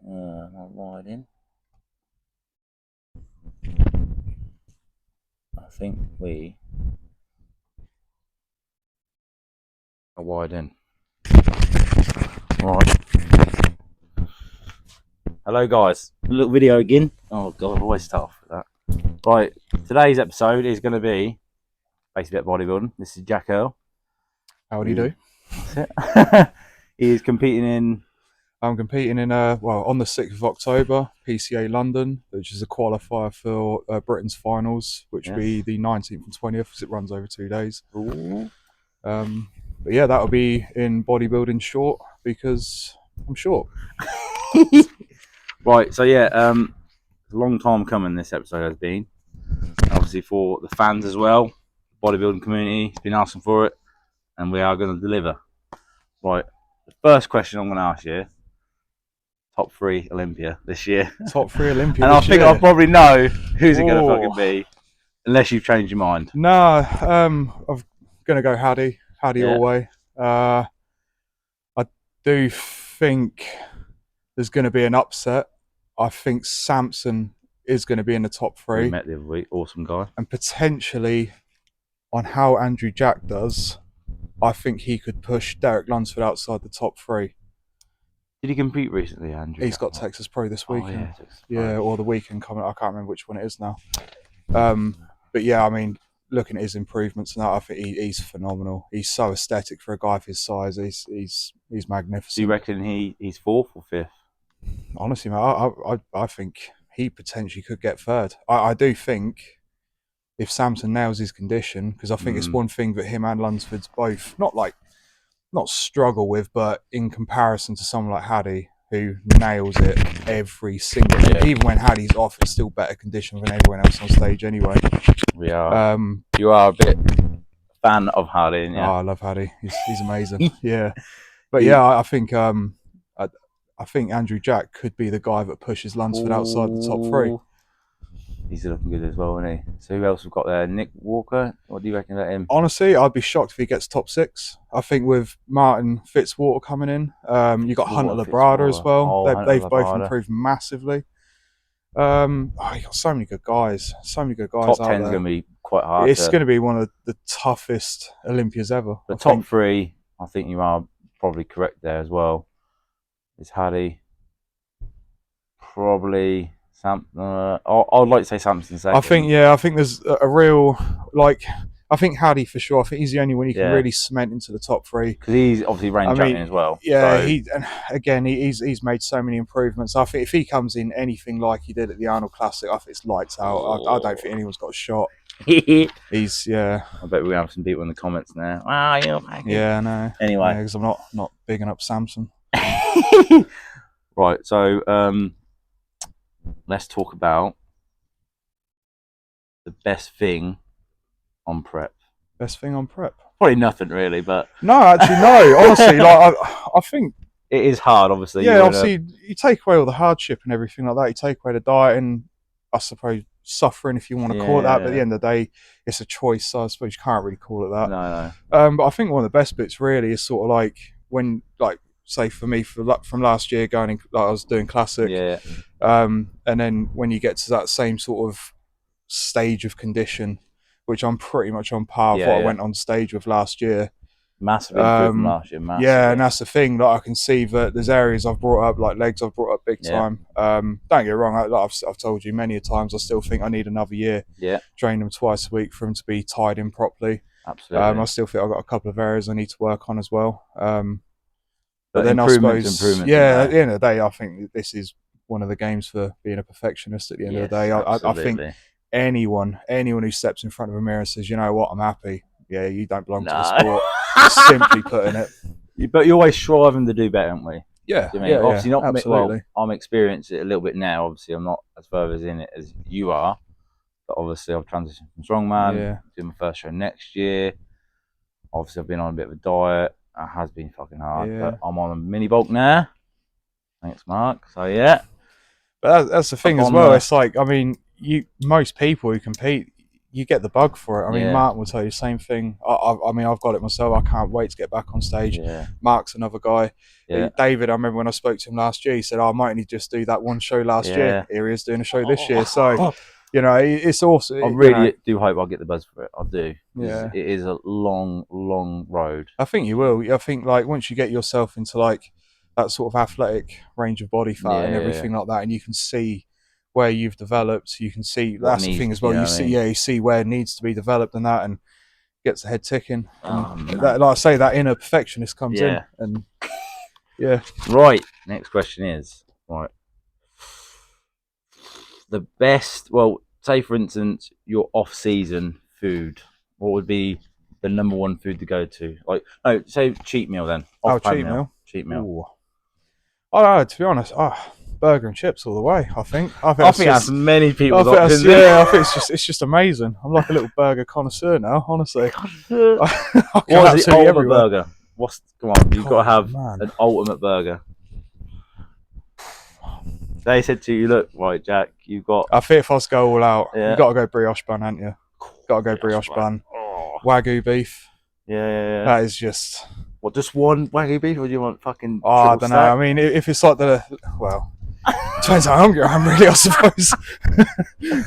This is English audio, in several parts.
Not wide in. I think we are wide in. Right. Hello guys. A little video again. Oh god, I always start off with that. Right. Today's episode is going to be basically about bodybuilding. This is Jack Earle. How do you do? That's it. He's competing in. I'm competing in on the 6th of October, PCA London, which is a qualifier for Britain's finals, which will be the 19th and 20th, because it runs over 2 days. But yeah, that'll be in bodybuilding short, because I'm short. Right, so yeah, a long time coming this episode has been. Obviously for the fans as well, bodybuilding community has been asking for it, and we are going to deliver. Right, the first question I'm going to ask you: top 3 Olympia this year. Top 3 Olympia and this year. I think I probably know who's it going to fucking be, unless you've changed your mind. Nah, I'm going to go Hadi all the way. I do think there's going to be an upset. I think Samson is going to be in the top 3. We met the other week, awesome guy. And potentially, on how Andrew Jack does, I think he could push Derek Lunsford outside the top 3. Did he compete recently, Andrew? He's got Texas Pro this weekend. Oh, yeah, or the weekend coming. I can't remember which one it is now. But yeah, I mean, looking at his improvements now, I think he's phenomenal. He's so aesthetic for a guy of his size. He's magnificent. Do you reckon he's 4th or 5th? Honestly, man, I think he potentially could get 3rd. I do think if Samson nails his condition, because I think it's one thing that him and Lunsford's both not struggle with, but in comparison to someone like Hadi, who nails it every single day, even when Hadi's off, it's still better condition than everyone else on stage anyway. We are. You are a bit fan of Hadi, aren't you? Oh, I love Hadi. He's amazing. Yeah, but yeah, I think I think Andrew Jack could be the guy that pushes Lunsford outside the top 3. He's looking good as well, isn't he? So who else we've got there? Nick Walker? What do you reckon about him? Honestly, I'd be shocked if he gets top 6. I think with Martin Fitzwater coming in, you got Hunter Labrada as well. They've both improved massively. You got so many good guys. Top 10 is going to be quite hard. It's going to be one of the toughest Olympias ever. The top 3, I think you are probably correct there as well. It's Hadi, probably Sam. I'd like to say Samson second. I think there's a real I think Hadi for sure. I think he's the only one you can really cement into the top 3 because he's obviously reigning champion as well. Yeah, so. He's made so many improvements. I think if he comes in anything like he did at the Arnold Classic, I think it's lights out. I don't think anyone's got a shot. He's I bet we have some people in the comments now. Wow, you're packing. Yeah, I know. Anyway, because I'm not bigging up Samson. Right, so let's talk about the best thing on prep. Best thing on prep? Probably nothing really, but no, actually, no. Honestly, I think it is hard. Obviously, yeah. Obviously, you take away all the hardship and everything like that. You take away the diet and I suppose suffering, if you want to call it that. But at the end of the day, it's a choice. So I suppose you can't really call it that. No. But I think one of the best bits really is sort of like when say for me from last year going in, I was doing classic. Yeah. And then when you get to that same sort of stage of condition, which I'm pretty much on par with what I went on stage with last year. Massive improvement last year, massive. Yeah, and that's the thing that I can see that there's areas I've brought up, like legs I've brought up big time. Don't get me wrong, I've told you many a times, I still think I need another year. Yeah. Train them twice a week for them to be tied in properly. Absolutely. I still think I've got a couple of areas I need to work on as well. But then I suppose, at the end of the day, I think this is one of the games for being a perfectionist at the end of the day. I think anyone who steps in front of a mirror and says, you know what, I'm happy. Yeah, you don't belong to the sport. Simply putting it. But you're always striving to do better, aren't we? Yeah. You know I mean? Obviously not. Absolutely. Well, I'm experiencing it a little bit now. Obviously, I'm not as further in it as you are. But obviously, I've transitioned from strongman. Yeah. Doing my first show next year. Obviously, I've been on a bit of a diet. It has been fucking hard. Yeah. But I'm on a mini bulk now. Thanks, Mark. So yeah. But that's the thing as well. It's like, I mean, most people who compete, you get the bug for it. I mean, Yeah. Martin will tell you the same thing. I mean, I've got it myself. I can't wait to get back on stage. Yeah. Mark's another guy. Yeah. David, I remember when I spoke to him last year, he said, I might only just do that one show last Yeah. year. Here he is doing a show this year. So, you know, it's awesome. I really do hope I'll get the buzz for it. I do. Yeah. It is a long, long road. I think you will. I think like once you get yourself into like that sort of athletic range of body fat and everything like that, and you can see where you've developed, you can see that's the thing as well. You see, you see where it needs to be developed and that, and gets the head ticking. And that, like I say, that inner perfectionist comes in, and yeah. Right. Next question is right. The best. Well, say for instance, your off-season food. What would be the number one food to go to? Like, no, say cheat meal then. Cheat meal. Cheat meal. Ooh. I don't know, to be honest, burger and chips all the way. I think that's many people's options. I think it's just amazing. I'm like a little burger connoisseur now, honestly. What is the ultimate burger? Come on, you've got to have an ultimate burger. They said to you, look, right, Jack, you've got. I think if I was to go all out, you've got to go brioche bun, haven't you? Got to go brioche bun. Wagyu beef. Yeah. That is just. What, just one Wagyu beef, or do you want fucking? I don't know. I mean, if it's like depends how hungry I am, really. I suppose.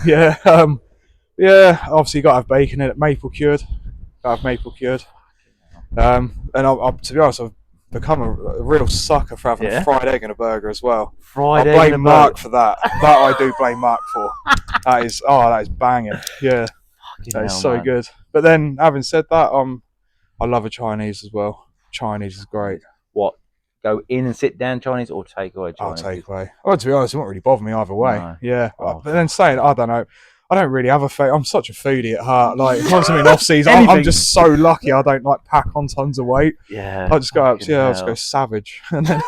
Yeah. Obviously, you got to have bacon in it. Maple cured. Got to have maple cured. And to be honest, I've become a real sucker for having a fried egg in a burger as well. I blame Mark for that. That I do blame Mark for. That is banging. Yeah, that is so good. But then, having said that, I love a Chinese as well. Chinese is great. What? Go in and sit down Chinese or take away Chinese? I'll take away. Well, to be honest, it won't really bother me either way. No. Yeah. But then saying, I don't know. I don't really have a fate. I'm such a foodie at heart. Like, once I'm in off season, I'm just so lucky I don't like pack on tons of weight. Yeah. I just go up, I'll just go savage and then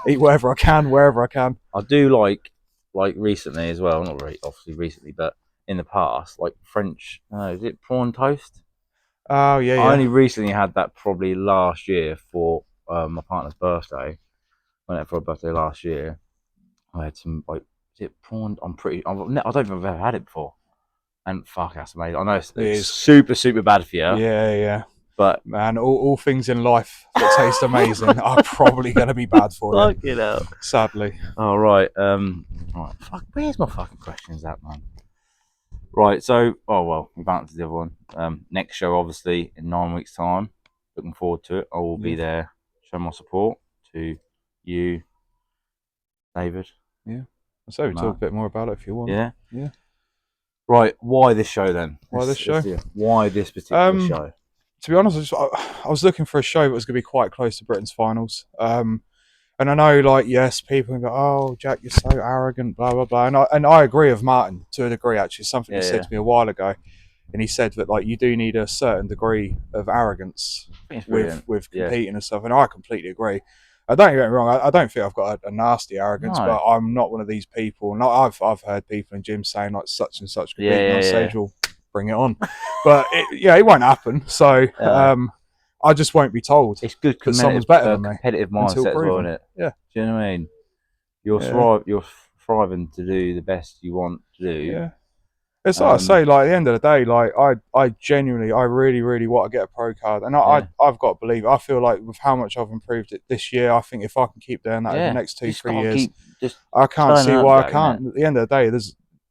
eat whatever I can, wherever I can. I do like recently as well. Not really, obviously recently, but in the past, like French. Is it prawn toast? Oh yeah. I only recently had that probably last year for my partner's birthday. Went out for a birthday last year. I had some is it prawn? I don't think I've ever had it before. And fuck, that's amazing. I know it's super, super bad for you. Yeah. But man, all things in life that taste amazing are probably going to be bad for you. Fuck it out. Sadly. All right. Right. Fuck. Where's my fucking questions at, man? Right. So, we've answered the other one. Next show, obviously, in 9 weeks' time. Looking forward to it. I will be there. Show my support to you, David. Yeah. So we talk a bit more about it if you want. Yeah. Yeah. Right, why this show then? Why this show? Why this particular show? To be honest, I was looking for a show that was going to be quite close to Britain's finals. And I know, like, yes, people can go, oh, Jack, you're so arrogant, blah, blah, blah. And I agree with Martin to a degree, actually. Something he said to me a while ago. And he said that, like, you do need a certain degree of arrogance with competing and stuff. And I completely agree. Don't get me wrong. I don't think I've got a nasty arrogance, but I'm not one of these people. And I've heard people in gyms saying like such and such competing on stage. Well, bring it on, but it won't happen. So I just won't be told. It's good because someone's better than me. Competitive mindset as well, isn't it? Yeah. Do you know what I mean? You're thriving to do the best you want to do. Yeah. It's like I say, like at the end of the day, like I genuinely, I really, really want to get a pro card, and I've got to believe it. I feel like with how much I've improved it this year, I think if I can keep doing that over the next 2-3 years, I can't see why I can't. At the end of the day,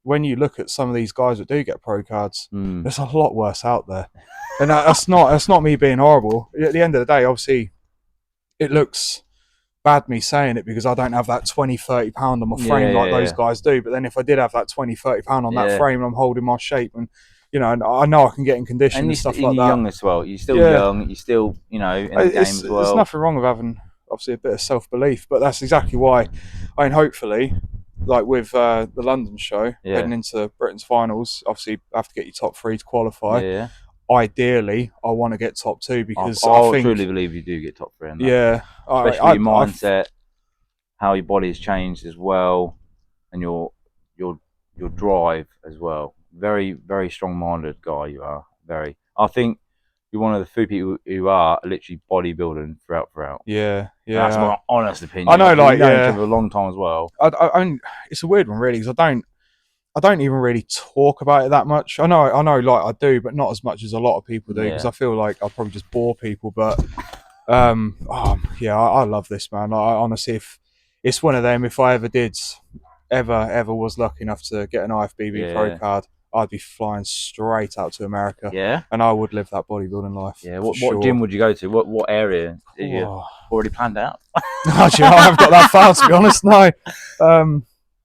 when you look at some of these guys that do get pro cards, there's a lot worse out there, and that's not me being horrible. At the end of the day, obviously, it looks bad me saying it because I don't have that 20-30 pound on my frame like those guys do, but then if I did have that 20-30 pound on that frame and I'm holding my shape, and and I know I can get in condition and stuff like that. You're young as well. You're still young. You're still in the game as well. There's nothing wrong with having obviously a bit of self-belief, but that's exactly why hopefully, like with the London show heading into Britain's finals, obviously have to get your top 3 to qualify. Ideally, I want to get top 2 because I think, truly believe you do get top 3. Especially your mindset, how your body has changed as well, and your drive as well. Very, very strong-minded guy you are. Very. I think you're one of the few people who are literally bodybuilding throughout. Yeah. That's my honest opinion. I know, We've known each other a long time as well. It's a weird one, really, because I don't even really talk about it that much. I know, like I do, but not as much as a lot of people do, because Yeah. I feel like I'll probably just bore people. But yeah, I love this, man. I honestly, if it's one of them, if I ever was lucky enough to get an IFBB Pro Yeah. card, I'd be flying straight out to America, Yeah. and I would live that bodybuilding life Yeah. for What gym sure. would you go to? What area are you Oh. already planned out? Actually, I haven't got that far, to be honest. No,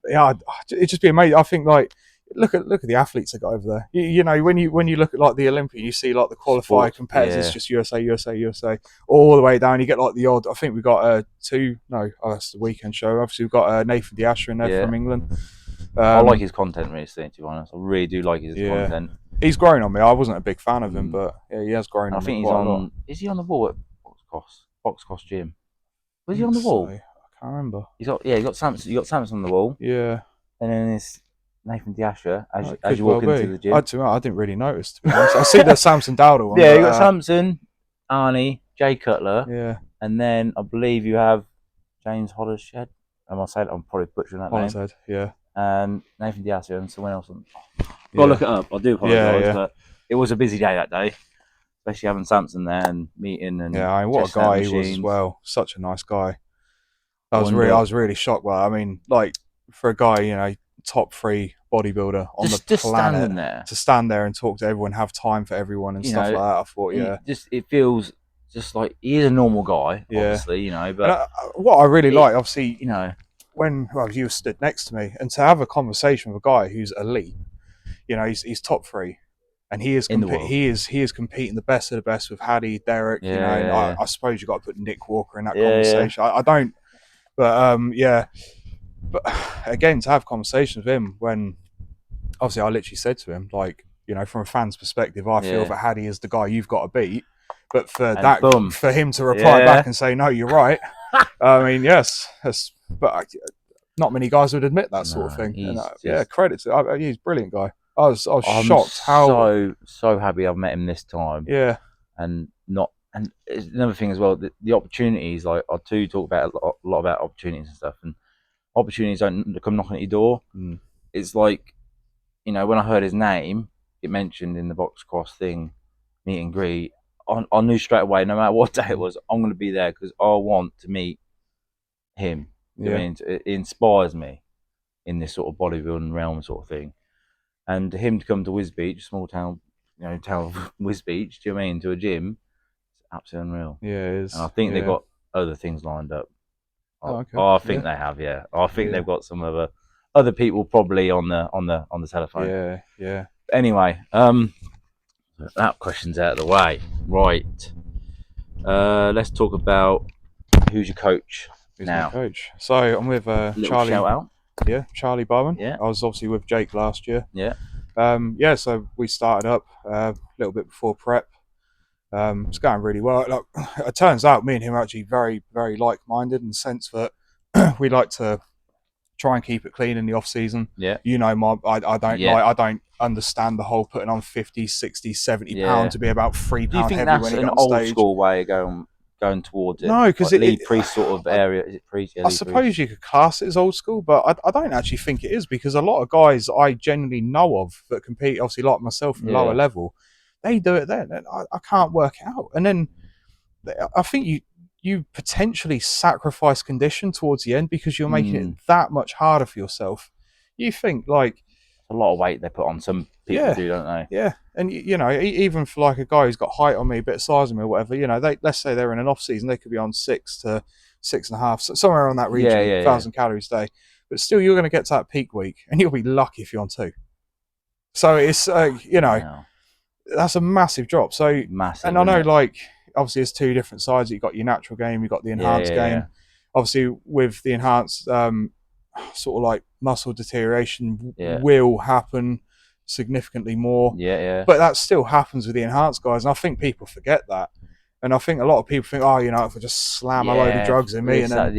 yeah, it'd just be amazing. I think like look at the athletes they got over there. You know, when you look at like the Olympia, you see like the qualified Sports, competitors, yeah. just USA, all the way down. You get like the odd. I think we got two. No, that's the weekend show. Obviously, we've got Nathan Diasher in there Yeah. from England. I like his content recently, to be honest. I really do like his Yeah, content. he's grown on me. I wasn't a big fan of him, but yeah, he has grown I on me think he's quite a lot. on. Is he on the wall at Box Gym? I Was he on the think wall? so. I can't remember. He's got Samson. You got Samson on the wall, Yeah, and then there's Nathan Diasher as it as could you well walk into be. the gym. I didn't really notice, to be honest. I see the Samson Dowdle one. Yeah, But, you got Samson, Arnie, Jay Cutler, yeah, and then I believe you have James Hollershed. Am I saying? I'm probably butchering that name. Hollinshead, yeah. And Nathan Diasser and someone else. Yeah. Gotta look it up. I do apologise, Yeah. but it was a busy day that day, especially having Samson there and meeting and Yeah, I mean, what a testing out guy he was as machines. well. Such a nice guy. I Wonder- was really shocked by it. I mean, like for a guy, you know, top 3 bodybuilder on the just planet, standing there. to stand there and talk to everyone, have time for everyone and You stuff know, like that. I thought, yeah, it feels just like he is a normal guy, Yeah. obviously, you know, And but what I really like, obviously, you know, when you were stood next to me, and to have a conversation with a guy who's elite, you know, he's top 3, and he is In the world. he is competing the best of the best with Haddy, Derek, you know, and Yeah. I suppose you got to put Nick Walker in that Yeah, conversation. I don't, but yeah, but again, to have conversations with him, when obviously I literally said to him, like, you know, from a fan's perspective, I feel Yeah. that Haddy is the guy you've got to beat. But for And that, boom. for him to reply Yeah. back and say, "No, you're right," I mean, yes, but not many guys would admit that sort of No, thing. he's And, yeah, credit to he's a brilliant guy. I was I'm shocked how so happy I've met him this time. yeah, And it's another thing as well, the opportunities, like I do talk about a lot about opportunities and stuff, and opportunities don't come knocking at your door. It's like, you know, when I heard his name get mentioned in the box cross thing, meet and greet, I knew straight away, no matter what day it was, I'm going to be there because I want to meet him. yeah. I mean, it inspires me in this sort of bodybuilding realm sort of thing. And him to come to Whiz Beach, small town, you know, town of Whiz Beach, do you know what I mean, to a gym, it's absolutely unreal. Yeah, it is. And I think yeah. they've got other things lined up. Oh, okay. I think they have, yeah. I think they've got some other people probably on the telephone. Yeah. Anyway, that question's out of the way. Right. Let's talk about who's your coach Who's now. my coach? So I'm with Little Charlie. shout out. Yeah, Charlie Bowen. Yeah. I was obviously with Jake last year. Yeah. Yeah, so we started up a little bit before prep. It's going really well. Like, it turns out me and him are actually very, very like-minded in the sense that we like to try and keep it clean in the off season. Yeah. You know, I don't Yeah. I don't understand the whole putting on 50, 60, 70 Yeah. pound to be about £3 Do you think heavy that's when you an get on old stage. school way of going towards it? No, because like lead priest sort of area. Is it priest? Yeah, I suppose you could class it as old school, but I don't actually think it is, because a lot of guys I genuinely know of that compete, obviously like myself from lower level, they do it then, and I can't work it out. And then I think you potentially sacrifice condition towards the end because you're making it that much harder for yourself. You think like a lot of weight they put on. Some people do, don't they? Yeah, and you know, even for like a guy who's got height on me, a bit of size on me, or whatever, you know, let's say they're in an off season, they could be on 6 to 6.5, somewhere on that region, 1,000 calories a day. But still, you're going to get to that peak week, and you'll be lucky if you're on 2. So it's you know, that's a massive drop. So Massive. And I know, like, obviously, there's 2 different sides. You've got your natural game, you've got the enhanced game. Obviously, with the enhanced, sort of like muscle deterioration will happen significantly more. But that still happens with the enhanced guys, and I think people forget that. And I think a lot of people think, oh, you know, if I just slam a load of drugs in me, and then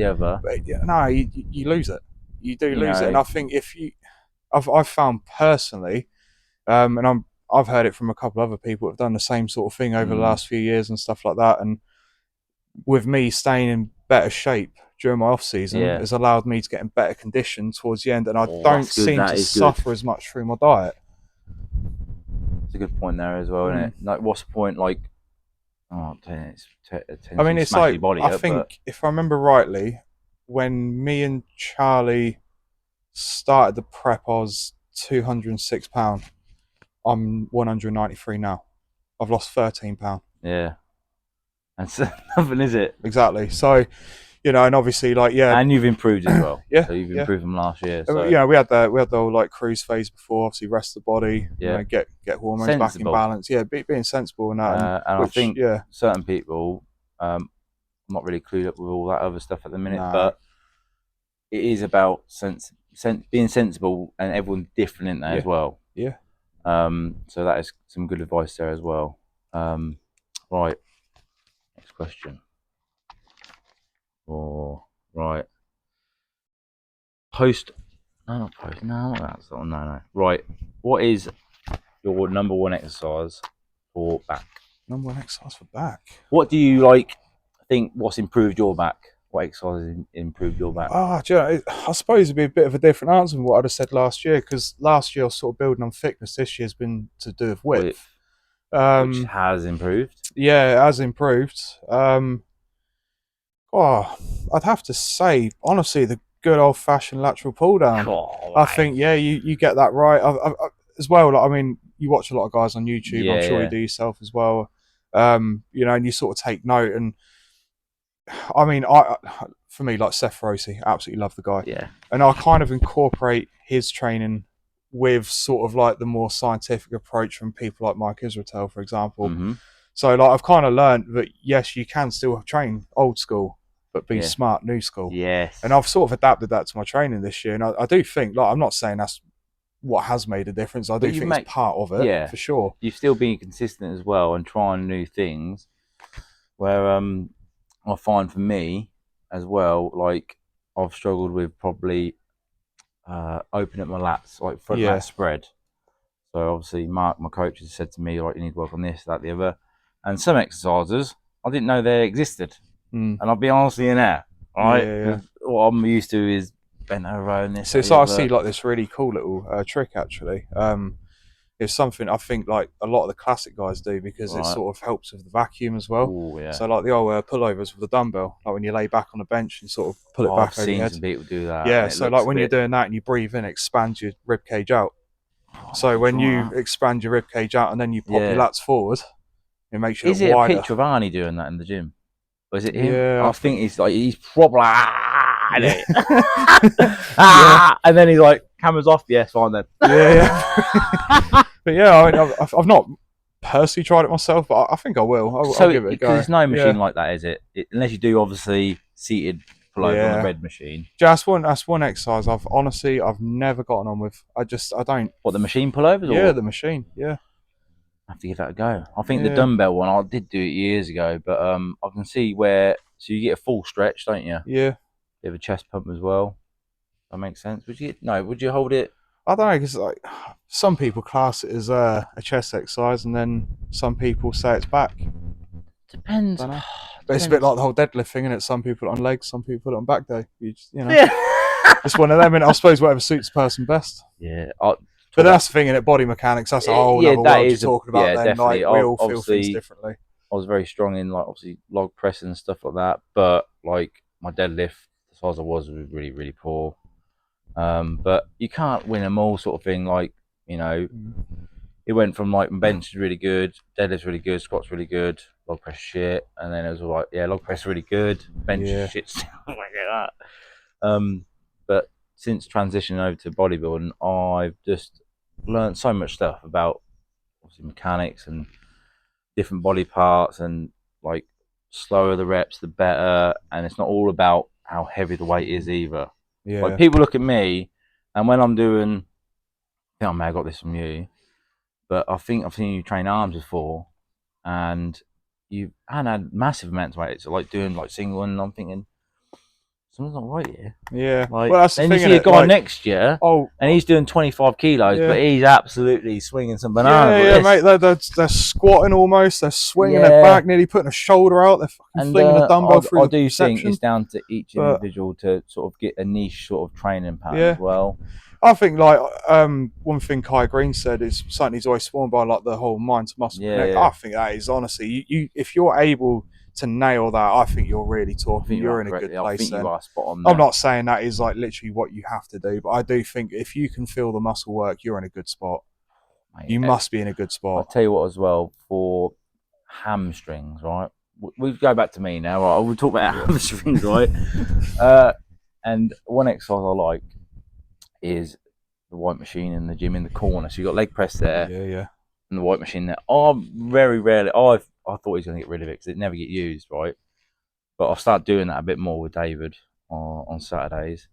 no, you lose it. You do lose it. And I think I've found personally, and I've heard it from a couple of other people who have done the same sort of thing over the last few years and stuff like that. And with me staying in better shape during my off season Yeah. has allowed me to get in better condition towards the end, and I Oh, don't that's good. seem That to is good. suffer as much through my diet. It's a good point there as well, isn't it? Like, what's the point? Like, oh, I mean, it's smash like, your body I up, think but if I remember rightly, when me and Charlie started the prep, I was 206 pounds. I'm 193 now. I've lost 13 pounds. yeah, that's nothing, is it? Exactly. So, you know, and obviously, like, yeah, And you've improved as well. yeah, So you've yeah. improved from last year. So You know, we had the whole like cruise phase before. Obviously, rest the body. You yeah, know, get hormones back in sensible. balance. Yeah, being sensible and that. And Which, I think yeah, certain people, I'm not really clued up with all that other stuff at the minute, nah, but it is about being sensible, and everyone's different in that yeah, as well. yeah. So that is some good advice there as well. Right, next question. Or right, post. No, not post. No, that's not. No. Right, what is your number one exercise for back? Number one exercise for back. What do you like? Think what's improved your back? What exercise has improved your back? Do you know, I suppose it'd be a bit of a different answer than what I'd have said last year, because last year I was sort of building on thickness. This year's been to do with width. Which has improved. Yeah, it has improved. I'd have to say, honestly, the good old fashioned lateral pull down. Oh, I think, yeah, you get that right. As well, like, I mean, you watch a lot of guys on YouTube. yeah, I'm sure yeah. you do yourself as well. You know, and you sort of take note. And I mean, for me, like Seth Rossi, I absolutely love the guy. Yeah. And I kind of incorporate his training with sort of like the more scientific approach from people like Mike Israetel, for example. Mm-hmm. So, like, I've kind of learned that yes, you can still train old school, but be smart new school. Yes. And I've sort of adapted that to my training this year. And I do think, like, I'm not saying that's what has made a difference. I do think it's part of it, for sure. You've still been consistent as well and trying new things. Where I find for me as well, like I've struggled with probably opening up my lats, like front lat spread. So obviously Mark, my coach, has said to me, like, you need to work on this, that, the other. And some exercises I didn't know they existed. And I'll be honest in there, right? Yeah. What I'm used to is bent over and this. So I see like this really cool little trick actually. It's something I think like a lot of the classic guys do, because it sort of helps with the vacuum as well. Ooh, yeah. So like the old pullovers with the dumbbell, like when you lay back on the bench and sort of pull it back over your head. I've seen some people do that. Yeah, so like when you're doing that and you breathe in, it expands your rib cage out. So when you expand your rib cage out and then you pop your lats forward, it makes you look wider. Is it a picture of Arnie doing that in the gym? Or is it him? Yeah, I think he's probably and then he's like, cameras off. Yes, fine then. Yeah. But yeah, I mean, I've not personally tried it myself, but I think I will. I'll give it a go. There's no machine like that, is it? Unless you do obviously seated pullover on the red machine. That's one exercise I've never gotten on with. I don't. What, the machine pullovers? Yeah, the machine. Yeah. I have to give that a go. I think the dumbbell one, I did do it years ago, but I can see where. So you get a full stretch, don't you? Yeah. You have a chest pump as well. That makes sense. Would you hold it? I don't know, because like some people class it as a chest exercise, and then some people say it's back. Depends. But it's a bit like the whole deadlift thing, isn't it? Some people put it on legs, some people put it on back day. You know, it's one of them. And I suppose whatever suits the person best. Yeah. But that's the thing, in it, body mechanics. That's a whole other world you're talking about. Then, definitely. Like, we all feel things differently. I was very strong in like obviously log pressing and stuff like that, but like my deadlift, the size I was really, really poor. But you can't win them all, sort of thing. Like, you know, it went from like bench is really good, deadlift's really good, squats really good, log press shit, and then it was like, log press really good, bench shit, stuff like that. But since transitioning over to bodybuilding, I've just learned so much stuff about obviously mechanics and different body parts, and like slower the reps the better, and it's not all about how heavy the weight is either. Like, people look at me, and when I'm doing, I think I may have got this from you, but I think I've seen you train arms before, and you had massive amounts of weight, so like doing like single, and I'm thinking, something's not right here. Yeah. Like, Well, that's the then thing. you see a Innit? guy Like, next year, oh, and he's doing 25 kilos, yeah. but he's absolutely swinging some bananas. Yeah, like yeah, this. mate. They're squatting almost. They're swinging their Yeah. back, nearly putting a shoulder out. They're fucking And flinging a dumbbell through I the do reception. think it's down to each But individual to sort of get a niche sort of training pattern Yeah. as well. I think like one thing Kai Green said is something he's always sworn by, like the whole mind to muscle Yeah, connect. yeah. I think that is honestly, you if you're able to nail that, I think you're really I talking. think You're in a good I place. think Then you are spot on there. I'm not saying that is like literally what you have to do, but I do think if you can feel the muscle work, you're in a good spot. Mate, You must be in a good I'll spot. tell you what as well, for hamstrings, right? We go back to me now, right? We'll talk about hamstrings, right? And one exercise I like is the white machine in the gym in the corner. So you've got leg press there Yeah. and the white machine there. I very rarely, I thought he was going to get rid of it because it never get used, right? But I'll start doing that a bit more with David on Saturdays.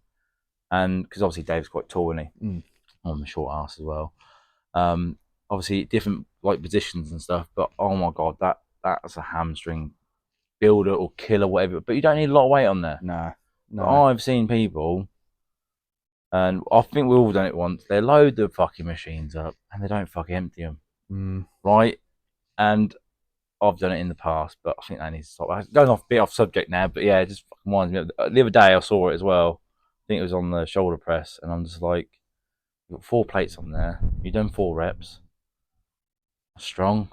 And because obviously Dave's quite tall, isn't he? On the short ass as well. Obviously different like positions and stuff, but oh my god, that's a hamstring builder or killer, whatever. But you don't need a lot of weight on there. No. But I've seen people, and I think we've all done it once. They load the fucking machines up and they don't fucking empty them, right? And I've done it in the past, but I think that needs to stop. I'm going off a bit off subject now, but yeah, it just fucking reminds me. The other day I saw it as well. I think it was on the shoulder press, and I'm just like, you've got 4 plates on there. You've done 4 reps. Strong.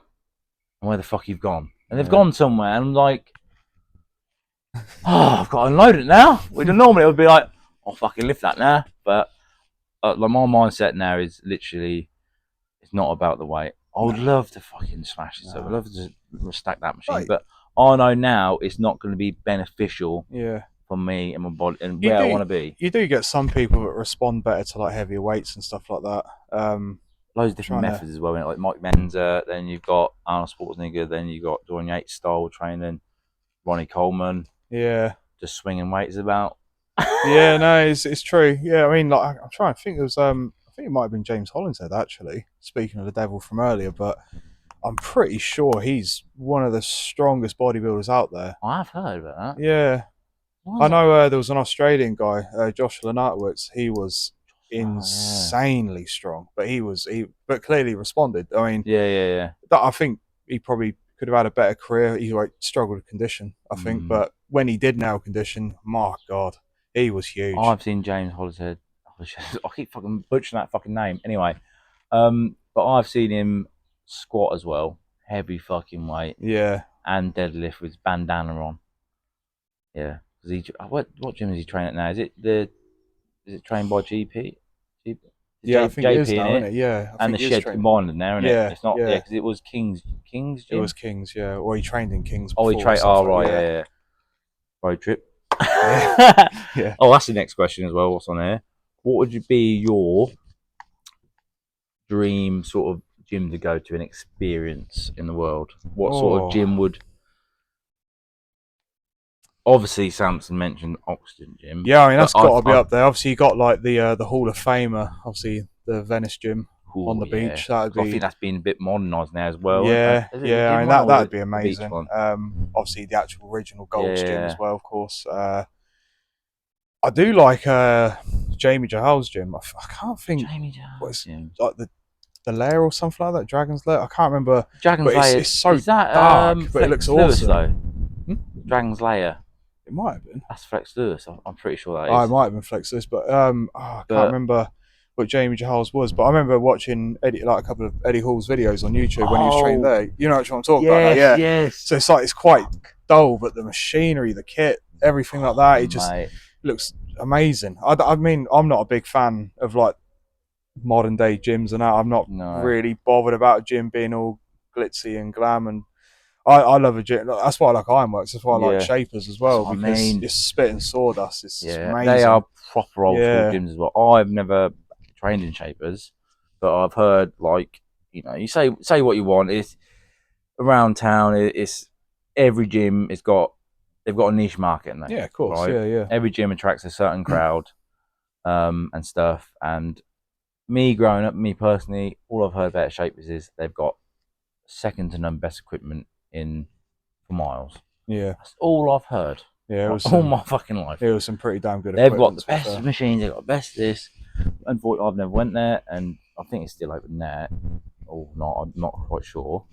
And where the fuck you've gone? And they've gone somewhere, and I'm like, oh, I've got to unload it now. Which normally it would be like, I'll fucking lift that now. But like my mindset now is literally, it's not about the weight. I would love to fucking smash it. So I'd love to just stack that machine. Right. But I know now it's not going to be beneficial Yeah. for me and my body and where I want to be. You do get some people that respond better to like heavier weights and stuff like that. Loads of different methods as well, like Mike Menzer, then you've got Arnold Schwarzenegger, then you've got Dorian Yates style training, Ronnie Coleman. Yeah. Just swinging weights about. Yeah, no, it's true. Yeah, I mean, like I'm trying to think. It was I think it might have been James Hollinshead actually. Speaking of the devil from earlier, but I'm pretty sure he's one of the strongest bodybuilders out there. I've heard about that. Yeah, I know. There was an Australian guy, Josh Lenartowicz. He was insanely strong, but but clearly responded. I mean, yeah. I think he probably could have had a better career. He like struggled with condition, I think, but when he did nail condition, my god, he was huge. I've seen James Hollinshead. I keep fucking butchering that fucking name. Anyway, but I've seen him squat as well, heavy fucking weight. Yeah, and deadlift with bandana on. Yeah, what gym is he training at now? Is it trained by GP? Yeah, I think JP it is now, in isn't it? Yeah, and the shed combined in there, isn't it? It's not because it was King's gym. It was King's, yeah. Or he trained in King's. Oh, he trained. Oh, right, yeah. Road trip. Yeah. Oh, that's the next question as well. What's on here? What would be your dream sort of gym to go to and experience in the world? What sort of gym would? Obviously, Samson mentioned Oxygen Gym. Yeah, I mean that's got to be up there. Obviously, you got like the Hall of Famer, obviously the Venice Gym on the beach. That'd be. I think that's been a bit modernised now as well. Yeah, yeah. I mean that'd be amazing. Obviously the actual original Gold's Gym as well, of course. I do like Jamie Jahal's gym. I can't think. Jamie Jahal's gym. Like the Lair or something like that. Dragon's Lair. I can't remember. Dragon's Lair. It's so dark, but it looks awesome. Though. Dragon's Lair. It might have been. That's Flex Lewis. I'm pretty sure that is. Oh, it might have been Flex Lewis, but I can't remember what Jamie Jahal's was. But I remember watching a couple of Eddie Hall's videos on YouTube when he was training there. You know what I'm talking about? Yeah. Yes. So it's like it's quite dull, but the machinery, the kit, everything like that, it just looks amazing. I mean, I'm not a big fan of like modern day gyms and that. I'm not really bothered about a gym being all glitzy and glam and. I love a gym. That's why I like Ironworks. That's why I like Shapers as well. Because it's spitting sawdust. It's amazing. They are proper old school gyms as well. I've never trained in Shapers, but I've heard like you say what you want. It's around town. It's every gym. They've got a niche market in there. Yeah, of course. Right? Yeah. Every gym attracts a certain crowd, and stuff. And me growing up, me personally, all I've heard about Shapers is they've got second to none best equipment for miles. Yeah, that's all I've heard. Yeah, it was all my fucking life. it was some pretty damn good They've got equipment. the To be best fair. machines. They've got the best this. Unfortunately, I've never went there, and I think it's still open there, or not. I'm not quite sure.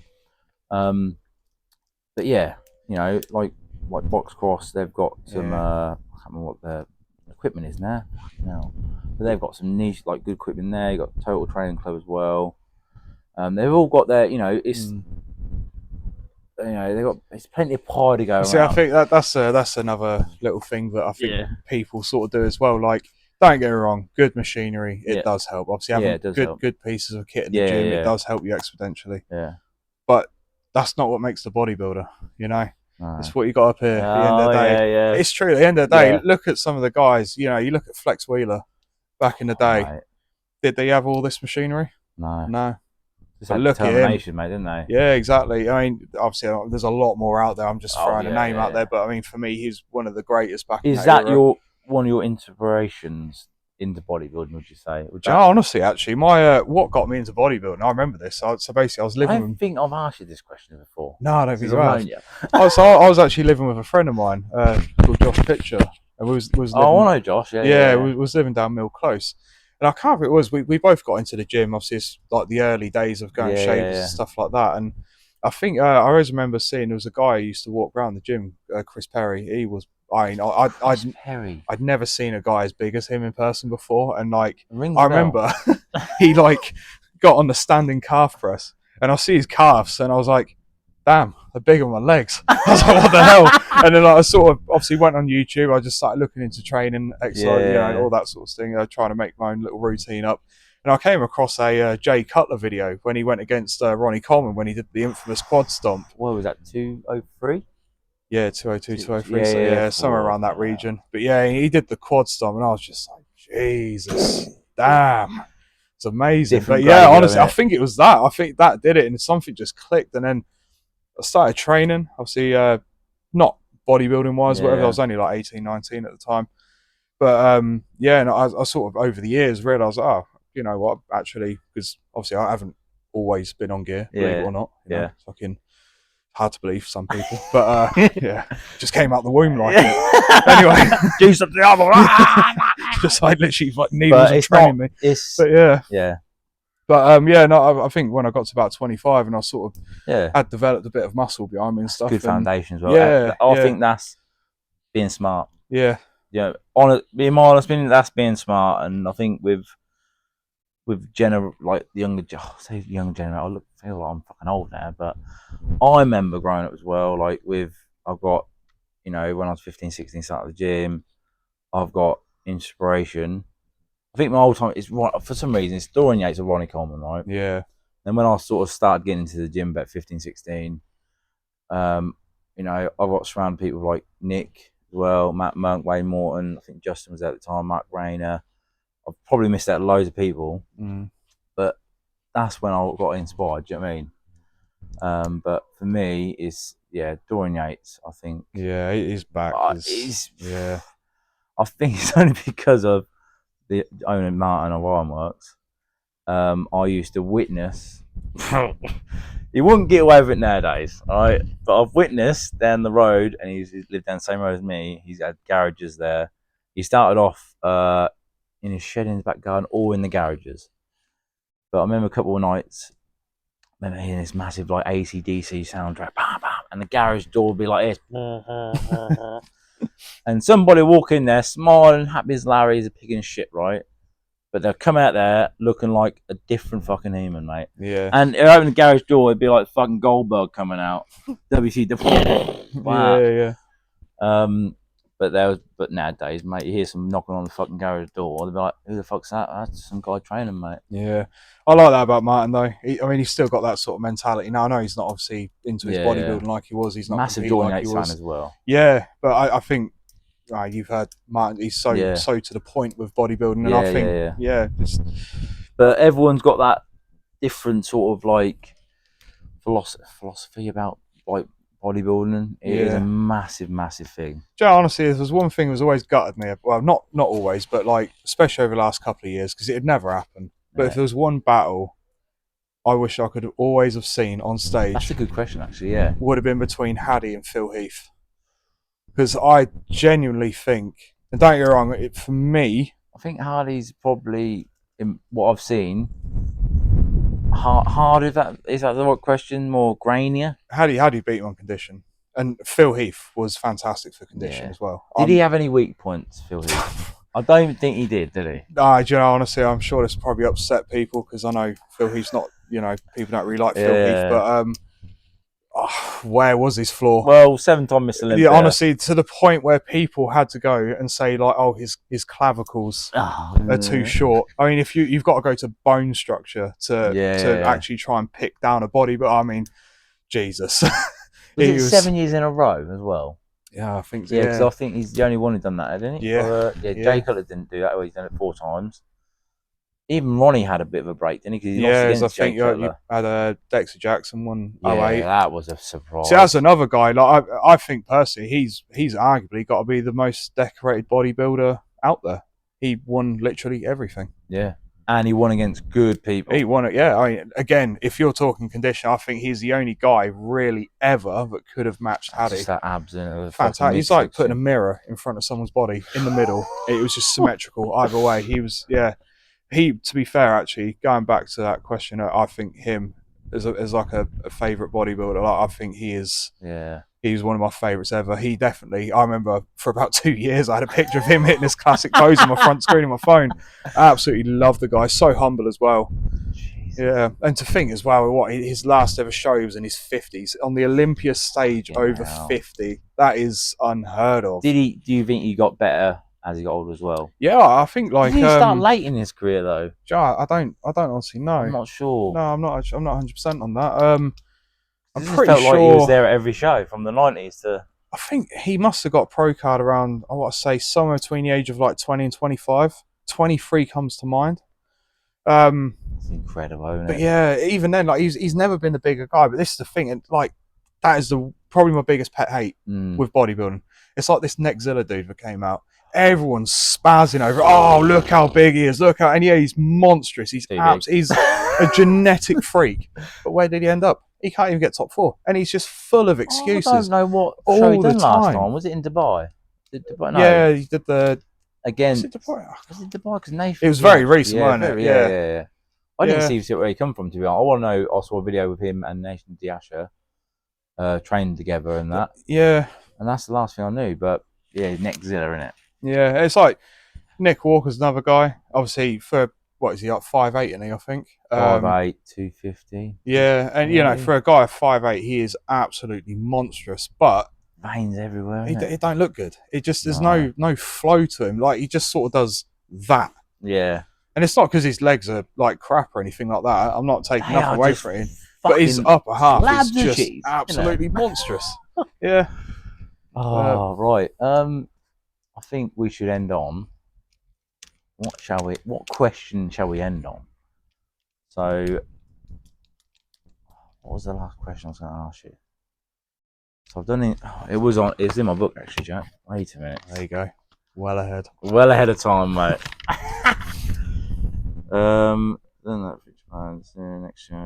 But yeah, you know, like Box Cross, they've got some. I can't remember what their equipment is now. No, but they've got some niche, like good equipment there. You got Total Training Club as well. They've all got their, you know, it's. You know, they've got. There's plenty of pie to go You see, I around. think that's another little thing that I think people sort of do as well. Like, don't get me wrong, good machinery, it does help. Obviously, having it does good help. good pieces of kit in the gym, it does help you exponentially. Yeah. But that's not what makes the bodybuilder, you know. No. It's what you got up here at the end of the day. Yeah. It's true. At the end of the day, look at some of the guys. You know, you look at Flex Wheeler back in the day. Mate. Did they have all this machinery? No. Just But had look at him, determination, mate, didn't they? Yeah, exactly. I mean, obviously, there's a lot more out there. I'm just throwing a name out there, yeah. but I mean, for me, he's one of the greatest back in Is that that era. one of your inspirations into bodybuilding? Would you say? Honestly, actually, my what got me into bodybuilding, I remember this. So basically, I was living. I don't think I've asked you this question before. No, I don't think you have. You. I was actually living with a friend of mine called Josh Pitcher, and we was living. Oh, I know Josh. Yeah. We was living down Mill Close. And I can't remember it was. We both got into the gym. Obviously, it's like the early days of going shavers and stuff like that. And I think I always remember seeing there was a guy who used to walk around the gym, Chris Perry. He was. I'd never seen a guy as big as him in person before. And like, I remember he like got on the standing calf press, and I see his calves, and I was like, damn, they're bigger than my legs. I was like, what the hell? And then I sort of obviously went on YouTube. I just started looking into training, exercise, you know, all that sort of thing. Trying to make my own little routine up. And I came across a Jay Cutler video when he went against Ronnie Coleman when he did the infamous quad stomp. What was that, 203? Yeah, 202, 203. Yeah, somewhere around that region. But yeah, he did the quad stomp, and I was just like, Jesus, damn. It's amazing. But yeah, honestly, I think it was that. I think that did it, and something just clicked. And then I started training, obviously not bodybuilding wise, whatever. I was only like 18, 19 at the time. But yeah, and I sort of over the years realised, oh, you know what, actually, because obviously I haven't always been on gear, believe it or not. You know, fucking hard to believe some people. But yeah, just came out the womb like it. Anyway. Do something just like literally like needles are training me. But yeah. Yeah. But yeah, no, I think when I got to about 25 and I sort of had developed a bit of muscle behind me and stuff. Good foundation as well. Yeah. I think that's being smart. Yeah. Yeah. Being honest, that's being smart. And I think with like the younger, say younger generation, I feel like I'm fucking old now, but I remember growing up as well. Like I've got, you know, when I was 15, 16, started the gym, I've got inspiration. I think my old time is for some reason it's Dorian Yates or Ronnie Coleman, right? Yeah. And when I sort of started getting into the gym about 15, 16, you know, I got surrounded people like Nick as well, Matt Monk, Wayne Morton. I think Justin was there at the time, Mark Rayner. I've probably missed out loads of people, but that's when I got inspired. Do you know what I mean? But for me, it's Dorian Yates. I think. Yeah, his back is. Yeah. I think it's only because of the owner Martin of Ironworks. I used to witness. He wouldn't get away with it nowadays, all right? But I've witnessed down the road, and he's lived down the same road as me. He's had garages there. He started off in his shed in his back garden, or in the garages. But I remember a couple of nights, I remember hearing this massive like AC/DC soundtrack, bam, bam, and the garage door would be like this. And somebody walk in there, smiling, happy as Larry, is a pig in shit, right? But they'll come out there looking like a different fucking human, mate. Yeah. And if I open the garage door, it'd be like fucking Goldberg coming out. WCW. Wow. Yeah. But nowadays, mate, you hear some knocking on the fucking garage door, they'll be like, who the fuck's that? That's some guy training, mate. Yeah. I like that about Martin, though. I mean, he's still got that sort of mentality. Now, I know he's not obviously into his bodybuilding like he was. He's not massive Dorian Yates fan as well. Yeah, but I think you've heard Martin. He's so to the point with bodybuilding, and I think But everyone's got that different sort of like philosophy about like bodybuilding. It is a massive, massive thing. Joe, honestly, there was one thing that was always gutted me. Well, not always, but like especially over the last couple of years, because it had never happened. But if there was one battle I wish I could always have seen on stage, that's a good question, actually. Yeah, would have been between Haddy and Phil Heath. because I genuinely think, and don't get me wrong, for me, I think Hardy's probably, in what I've seen, hard. Is that the right question? More grainier. how do you beat him on condition? And Phil Heath was fantastic for condition Yeah. as well. Did he have any weak points, Phil Heath? I don't think he did he? No, do you know, honestly, I'm sure this probably upset people because I know Phil Heath's not, people don't really like Phil Heath, but where was his flaw? Well, 7-time Mr. Olympia. Yeah, honestly, to the point where people had to go and say like, "Oh, his clavicles are too short." I mean, if you've got to go to bone structure to actually try and pick down a body, but I mean, Jesus, was it 7 years in a row as well? Yeah, I think so. Yeah, because I think he's the only one who's done that, hasn't he? Yeah, Jay Cutler didn't do that. Well, he's done it 4 times. Even Ronnie had a bit of a break, didn't he? Because he lost against Jay Cutler. You had Dexter Jackson won 08. Yeah, that was a surprise. See, that's another guy. Like I think personally, he's arguably got to be the most decorated bodybuilder out there. He won literally everything. Yeah, and he won against good people. He won it. Yeah, I mean, again, if you're talking condition, I think he's the only guy really ever that could have matched Hadi. Just that abs in it. Fantastic. He's like putting a mirror in front of someone's body in the middle. It was just symmetrical either way. He was, yeah. To be fair, actually, going back to that question, I think him is like a favourite bodybuilder. Like, I think he is. Yeah. He's one of my favourites ever. He definitely. I remember for about 2 years, I had a picture of him hitting this classic pose on my front screen of my phone. I absolutely love the guy. So humble as well. Jeez. Yeah, and to think as well, what his last ever show, he was in his 50s on the Olympia stage, over 50. That is unheard of. Do you think he got better as he got older as well? Yeah, I think like. Did he start late in his career though? I don't honestly know. I'm not sure. No, I'm not 100% on that. I'm pretty felt sure like he was there at every show from the 90s to. I think he must have got a pro card around, I want to say, somewhere between the age of like 20 and 25. 23 comes to mind. That's incredible, isn't it? But yeah, even then, like he's never been the bigger guy. But this is the thing, and like that is probably my biggest pet hate with bodybuilding. It's like this Nexzilla dude that came out. Everyone's spazzing over. Oh, look how big he is! Look how, and yeah, he's monstrous. He's a genetic freak. But where did he end up? He can't even get top 4, and he's just full of excuses. I don't know what show he done last time. Was it in Dubai? No. Yeah, he did the. Again, was it Dubai? Was it Dubai? Because Nathan. It was very recent, wasn't it? Yeah. I didn't see where he come from, to be honest. I want to know. I saw a video with him and Nathan Diasha trained together and that. Yeah. And that's the last thing I knew. But yeah, Nexzilla, innit? Yeah, it's like Nick Walker's another guy. Obviously, for what is he like 5'8", isn't he? I think 5'8", 250. Yeah, and for a guy of 5'8", he is absolutely monstrous. But veins everywhere. He don't look good. It just there's no flow to him. Like he just sort of does that. Yeah. And it's not because his legs are like crap or anything like that. I'm not taking nothing away from him. But his upper half is just cheese, absolutely monstrous. Yeah. Oh, right. I think we should end on. What question shall we end on? So, what was the last question I was going to ask you? So I've done it. It's in my book actually, Jack. Wait a minute. There you go. Well ahead. Well ahead of time, mate. Then that fixed plans. Next show.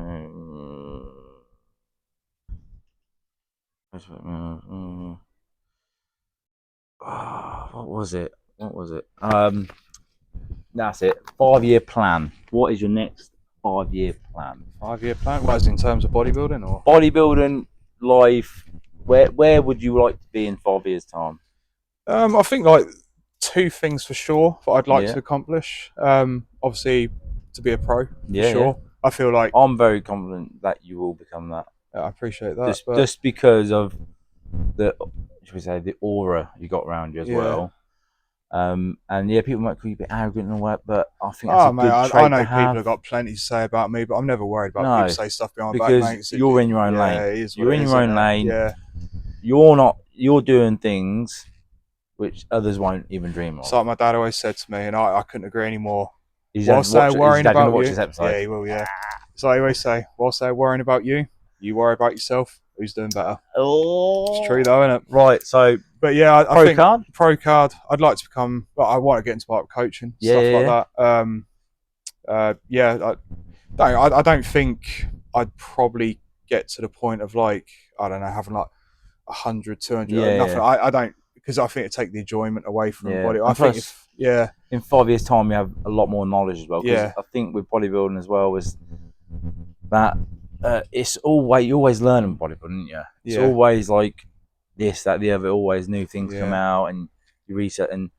What was it? That's it. 5-year plan. What is your next 5-year plan? 5-year plan? What is in terms of bodybuilding or bodybuilding, life? Where would you like to be in 5 years' time? I think like 2 things for sure that I'd like to accomplish. Obviously, to be a pro. For sure. Yeah. I feel like I'm very confident that you will become that. I appreciate that. Just because of the aura you got around you as well. And people might call you a bit arrogant and all that, but I think that's a good trait I know to people have got plenty to say about me, but I'm never worried about people say stuff behind my back. Because you're in your own lane. You're in your own lane. Yeah. You're doing things which others won't even dream of. It's like my dad always said to me, and I couldn't agree anymore. Whilst they're worrying about you, yeah, he will. Yeah. So I always say, whilst they're worrying about you, you worry about yourself. Who's doing better? Oh, it's true though, isn't it? Right. So, but yeah, I think pro card. I'd like to become. Well, I want to get into part of coaching, stuff like that. I don't think I'd probably get to the point of like, I don't know, having like 100, 200, nothing. I don't, because I think it take the enjoyment away from Yeah. body. And I think plus, if in 5 years' time, we have a lot more knowledge as well. Because yeah, I think with bodybuilding as well is that it's always you're always learning bodybuilding, aren't you? It's yeah, always like this, that, the other. Always new things come yeah, out, and you research. And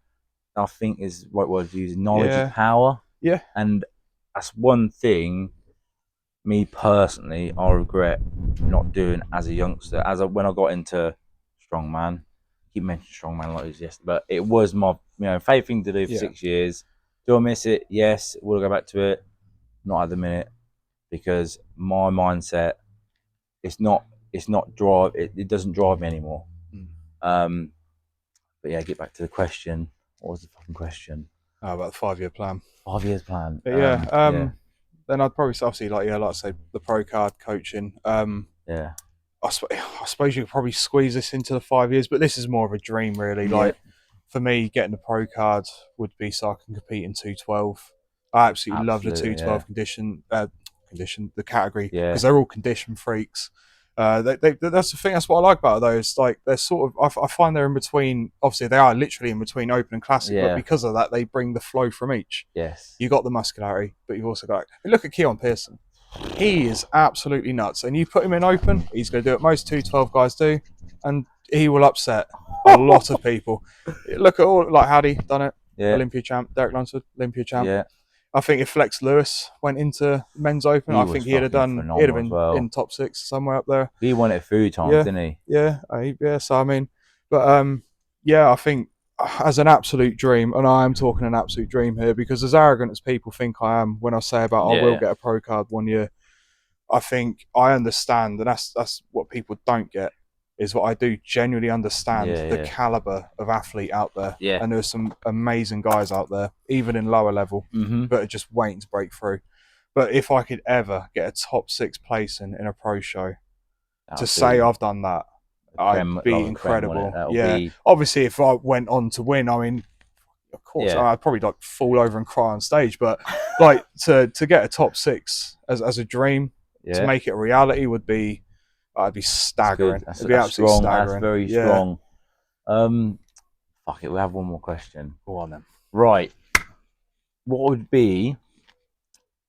I think is the right word to use. Knowledge is yeah, power, yeah, and that's one thing. Me personally, I regret not doing as a youngster. When I got into strongman, I keep mentioning strongman like it was yesterday, but it was my favorite thing to do for yeah. 6 years. Do I miss it? Yes. Will I go back to it? Not at the minute, because my mindset it's not drive it doesn't drive me anymore. Mm. But yeah, get back to the question. What was the fucking question? Oh, about the 5-year plan. 5 years plan. But yeah, Yeah, then I'd probably obviously like I say the pro card coaching. yeah, I suppose you could probably squeeze this into the 5 years, but this is more of a dream, really. yeah, Like for me, getting the pro card would be so I can compete in 212. I absolutely love the absolutely, yeah, 212 the category, yeah, because they're all condition freaks. That's the thing. That's what I like about those. Like they're sort of. I find they're in between. Obviously, they are literally in between open and classic, but yeah, because of that, they bring the flow from each. yes, You got the muscularity, but you've also got. Look at Keon Pearson. He is absolutely nuts. And you put him in open, he's going to do what most 212 guys do, and he will upset a lot of people. Look at all, like Howdy done it, yeah, Olympia champ, Derek Lunsford, Olympia champ. yeah. I think if Flex Lewis went into men's open, He I was think he'd have fucking done, he'd have phenomenal as been well. in top 6 somewhere up there. He won it a few times, Yeah, didn't he? yeah, yeah. So I mean, but yeah, I think as an absolute dream, and I am talking an absolute dream here, because as arrogant as people think I am when I say about I will Yeah, get a pro card one year, I think I understand, and that's what people don't get, is what I do genuinely understand yeah, the yeah, caliber of athlete out there. yeah. And there's some amazing guys out there, even in lower level, Mm-hmm. that are just waiting to break through. But if I could ever get a top 6 place in a pro show, to say I've done that, I'd Creme, be like a creme, wouldn't it? incredible. That'll Yeah. be, Obviously, if I went on to win, I mean, of course, yeah, I'd probably like fall over and cry on stage. But like to get a top 6 as a dream, to yeah. make it a reality would be, I'd be That's good. staggering. It'd be That's absolutely strong. That's staggering. very Yeah. strong. Fuck it. We have one more question. Go on then. Right. What would be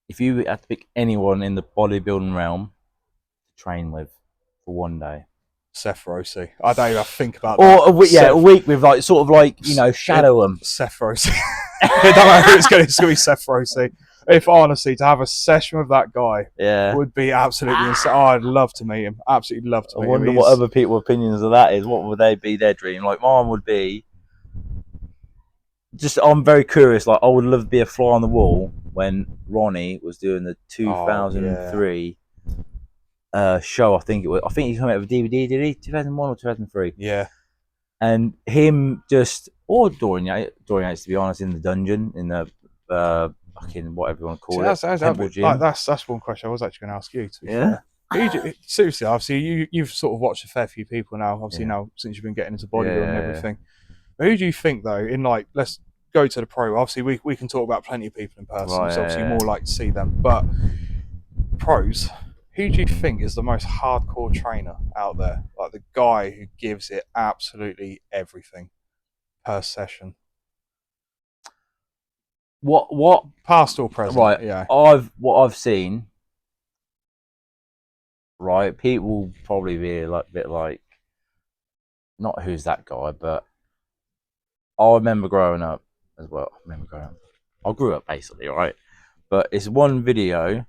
if you had to pick anyone in the bodybuilding realm to train with for one day? Seth Rossi. I don't even think about Or that. a week with like sort of like shadow them. Seth Rossi. It don't matter who it's going to be Seth Rossi. If honestly, to have a session with that guy Yeah. would be absolutely insane. Oh, I'd love to meet him. Absolutely love to I meet him. wonder what other people's opinions of that is. What would they be their dream? Like mine would be. Just, I'm very curious. Like, I would love to be a fly on the wall when Ronnie was doing the 2003 show. I think it was. I think he came out with a DVD. Did he? 2001 or 2003? Yeah. And him or Dorian Yates, to be honest, in the dungeon, in the fucking whatever you want to call it, temple gym. Like, that's one question I was actually going to ask you. To be fair. Seriously, obviously, you've sort of watched a fair few people now. Obviously, now since you've been getting into bodybuilding and everything. Who do you think, though, in like, let's go to the pro? Obviously, we can talk about plenty of people in person. Right, so obviously, more like to see them. But pros, who do you think is the most hardcore trainer out there? Like the guy who gives it absolutely everything per session. What Past or present? right? Yeah. What I've seen. Right, people probably be a bit like, not who's that guy, but I remember growing up as well. I grew up basically, right? But it's one video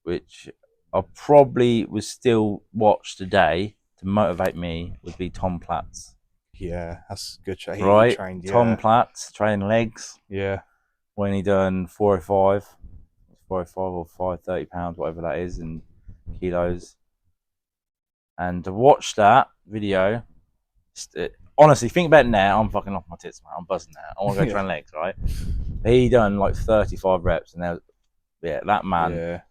which I probably would still watch today to motivate me would be Tom Platz. Yeah, that's good. He trained, Tom Platz training legs. Yeah. When he done 405 or 530 pounds, whatever that is, in kilos. And to watch that video, honestly, think about it now. I'm fucking off my tits, man. I'm buzzing now. I want to go train legs, right? He done like 35 reps, and that man. Yeah.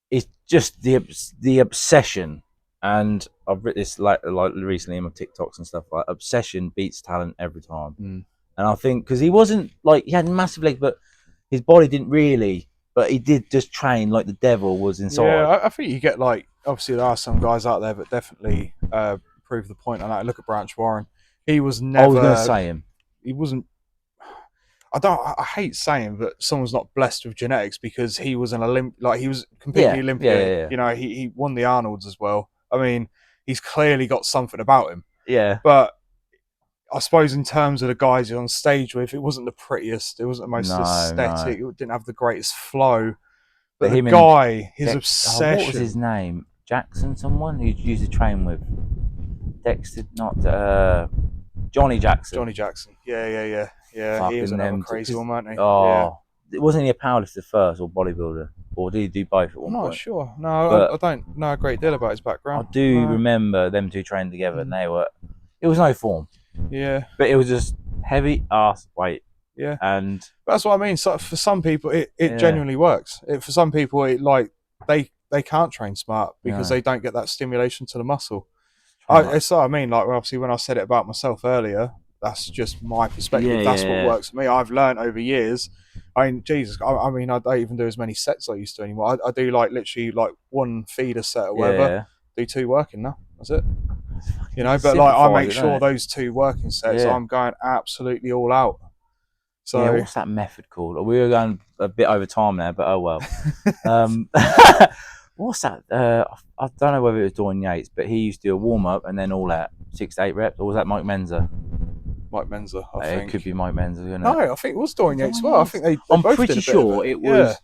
It's just the obsession, and I've written this like recently in my TikToks and stuff. Like, obsession beats talent every time. And I think because he wasn't like, he had massive legs, but his body didn't really. But he did just train like the devil was inside. Yeah, I think you get like, obviously there are some guys out there that definitely prove the point on that. Look at Branch Warren. he was I never. was going to say him. He wasn't. I hate saying that someone's not blessed with genetics because he was an he was competing in the Olympia. Yeah. You know, he won the Arnolds as well. I mean, he's clearly got something about him. Yeah. But I suppose in terms of the guys you're on stage with, it wasn't the prettiest. It wasn't the most aesthetic. It didn't have the greatest flow. But the guy, his obsession. What was his name? Jackson, someone who used to train with Dexter, not Johnny Jackson. Johnny Jackson. Yeah. Fucking he was another crazy one, weren't he? Oh, wasn't he a powerlifter first or bodybuilder? Or did he do both at one point? I'm not sure. No, I don't know a great deal about his background. I do remember them two training together, and it was no form. Yeah. But it was just heavy ass weight. Yeah. And that's what I mean. So for some people, it genuinely works. For some people, they can't train smart because they don't get that stimulation to the muscle. It's what I mean. Like obviously, when I said it about myself earlier, that's just my perspective. That's what works for me. I've learned over years. I mean, Jesus, I mean, I don't even do as many sets as I used to anymore. I do literally one feeder set or whatever. Do 2 working now. That's it. You know, but I make sure those 2 working sets, I'm going absolutely all out. So what's that method called? We were going a bit over time there, but oh well. What's that? I don't know whether it was Dorian Yates, but he used to do a warm up and then all out 6 to 8 reps. Or was that Mike Menzer? Mike Menzer, I think. It could be Mike Menzer, isn't it? No, I think it was Dorian Yates as well. I think I'm both pretty sure it was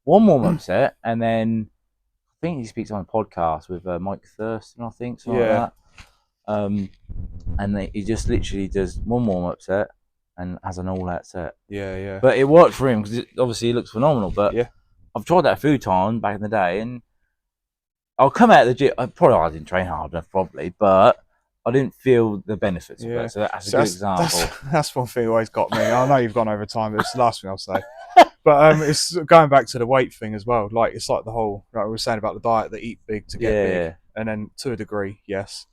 one warm up set, and then I think he speaks on a podcast with Mike Thurston, I think, something like that. And he just literally does one warm up set and has an all out set. Yeah. But it worked for him because obviously he looks phenomenal. But I've tried that a few times back in the day, and I'll come out of the gym. I didn't train hard enough, probably, but I didn't feel the benefits of it. So that's a good example. That's one thing that always got me. I know you've gone over time, but it's the last thing I'll say. But it's going back to the weight thing as well. Like it's like the whole we were saying about the diet that eat big to get big, and then to a degree, yes.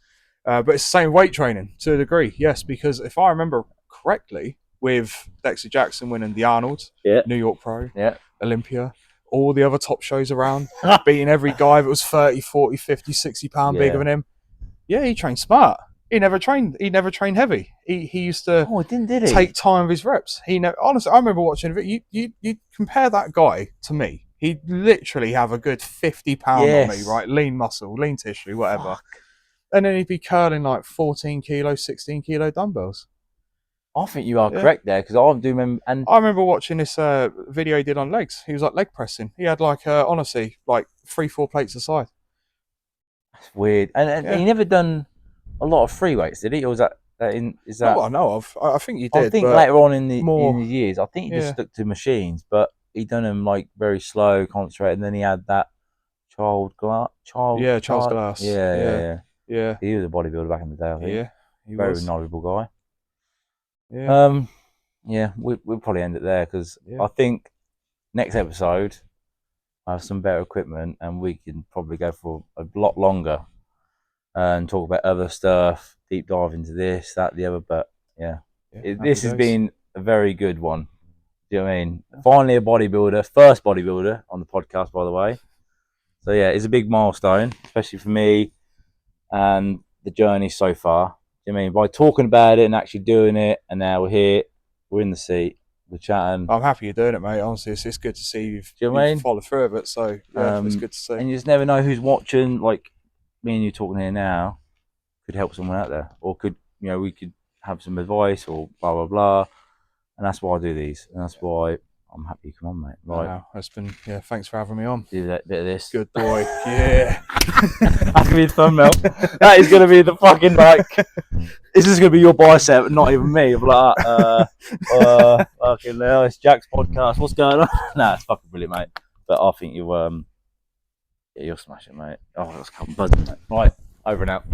But it's the same weight training to a degree, yes. Because if I remember correctly, with Dexter Jackson winning the Arnold, New York Pro, Olympia, all the other top shows around, beating every guy that was 30, 40, 50, 60 pound bigger than him. Yeah, he trained smart. He never trained heavy. He used to take time with his reps. Honestly, I remember watching it. You compare that guy to me. He'd literally have a good 50 pound on me, right? Lean muscle, lean tissue, whatever. Fuck. And then he'd be curling like 14 kilo, 16 kilo dumbbells. I think you are correct there because I do remember. And I remember watching this video he did on legs. He was like leg pressing. He had honestly 3-4 plates aside. That's weird. And he never done a lot of free weights, did he? Or is that is that? Not what I know of. I think he did. I think later on in the years, I think he just stuck to machines, but he done them like very slow, concentrated, and then he had that Charles Glass. Charles Glass. Yeah. He was a bodybuilder back in the day, I think. Yeah, he was. Very knowledgeable guy. Yeah. We'll probably end it there because I think next episode I have some better equipment and we can probably go for a lot longer and talk about other stuff, deep dive into this, that, the other. But this has been a very good one. Do you know what I mean? Finally a bodybuilder, first bodybuilder on the podcast, by the way. So it's a big milestone, especially for me and the journey so far. Do you know what I mean? By talking about it and actually doing it, and now we're here, we're in the seat, we're chatting. I'm happy you're doing it, mate. Honestly, it's good to see you've followed through with it. So it's good to see. And you just never know who's watching. Like me and you talking here now could help someone out there, or we could have some advice or blah blah blah. And that's why I do these, and that's why I'm happy you come on, mate. Right. It's been thanks for having me on. Do that bit of this. Good boy. Yeah. That's gonna be the thumbnail. That is gonna be the fucking this is gonna be your bicep, not even me. I'm like, fucking hell, it's Jack's podcast. What's going on? Nah, it's fucking brilliant, mate. But I think you'll smash it, mate. Oh, that's buzzing, mate. Right, over and out.